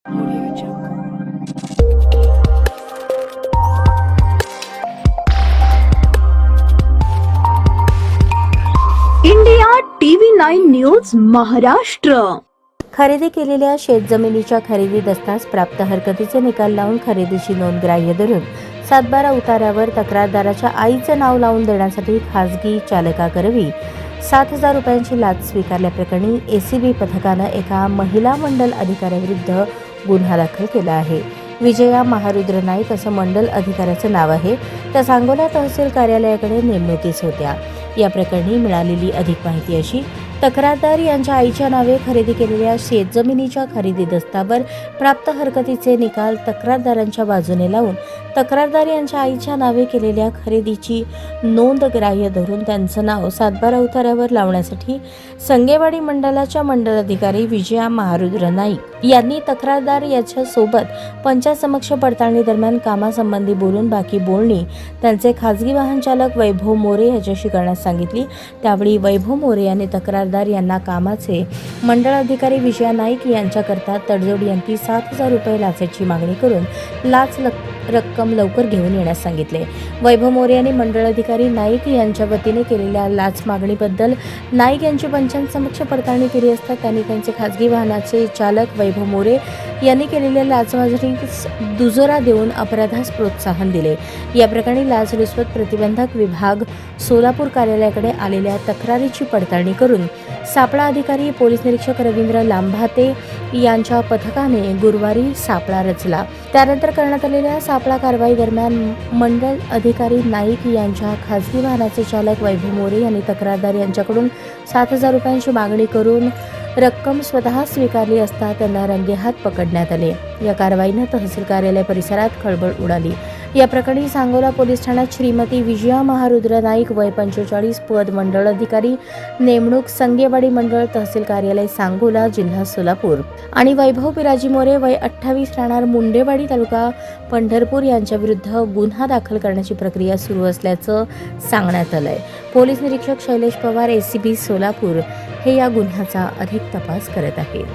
Audio Jungle. India TV9 news Maharashtra. खरेदी केलेल्या शेतजमिनीच्या खरेदी दस्तास प्राप्त हरकतीचे निकाल लावून खरेदीची नोंद ग्राह्य धरून 7/12 उतार्यावर तक्रारदाराच्या आईचे नाव लावून देण्यासाठी खासगी चालकाकरवी 7,000 रुपयांची लाच स्वीकारल्याप्रकरणी एसीबी पथकानं एका महिला मंडल अधिकाऱ्याविरुद्ध गुन्हा दाखल केला आहे. विजया महारुद्र नाईक असं मंडल अधिकाऱ्याचं नाव आहे. त्या सांगोला तहसील कार्यालयाकडे नेमणुकीस होत्या. या प्रकरणी मिळालेली अधिक माहिती अशी: तक्रारदार यांच्या आईच्या नावे खरेदी केलेल्या शेतजमिनीच्या खरेदी दस्तावर प्राप्त हरकतीचे निकाल तक्रारदारांच्या बाजूने लावून तक्रारदार यांच्या आईच्या नावे केलेल्या खरेदीची नोंद ग्राह्य धरून त्यांचं नाव 7/12 उतार्यावर लावण्यासाठी संगेवाडी मंडलाच्या मंडल अधिकारी विजया महारुद्र नाईक यांनी तक्रारदार याच्या सोबत पंचासमक्ष पडताळणी दरम्यान कामासंबंधी बोलून बाकी बोलणी त्यांचे खासगी वाहन चालक वैभव मोरे याच्याशी करण्यास सांगितली. त्यावेळी वैभव मोरे यांनी तक्रारदार यांना कामाचे मंडळ अधिकारी विजया नाईक यांच्याकरता तडजोड यांची 7,000 रुपये लाचेची मागणी करून लाच रक्कम लवकर घेऊन येण्यास सांगितले. वैभव मोरे यांनी मंडळ अधिकारी नाईक यांच्या वतीने केलेल्या लाच मागणीबद्दल नाईक यांची पंचांसमक्ष पडताळणी केली असता त्यांनी त्यांचे खासगी वाहनाचे चालक वैभव मोरे यांनी केलेल्या लाचमागणीस दुजोरा देऊन अपराधास प्रोत्साहन दिले. या प्रकरणी लाचलुचपत प्रतिबंधक विभाग सोलापूर कार्यालयाकडे आलेल्या तक्रारीची पडताळणी करून सापळा अधिकारी पोलीस निरीक्षक रवींद्र लांभाते यांच्या पथकाने गुरुवारी सापळा रचला. त्यानंतर करण्यात आलेल्या सापळा कारवाई दरम्यान मंडळ अधिकारी नाईक यांच्या खासगी वाहनाचे चालक वैभव मोरे यांनी तक्रारदार यांच्याकडून 7,000 रुपयांची मागणी करून रक्कम स्वतः स्वीकारली असता त्यांना रंगेहात पकडण्यात आले. या कारवाईने तहसील कार्यालय परिसरात खळबळ उडाली. या प्रकरणी सांगोला पोलीस ठाण्यात श्रीमती विजया महारुद्र नाईक वय 45 पद मंडळ अधिकारी नेमणूक संगेवाडी मंडळ तहसील कार्यालय सांगोला जिल्हा सोलापूर आणि वैभव पिराजी मोरे वय 28 राहणार मुंडेवाडी तालुका पंढरपूर यांच्या विरुद्ध गुन्हा दाखल करण्याची प्रक्रिया सुरू असल्याचं सांगण्यात आलंय. पोलीस निरीक्षक शैलेश पवार एसीबी सोलापूर हे या गुन्ह्याचा अधिक तपास करत आहेत.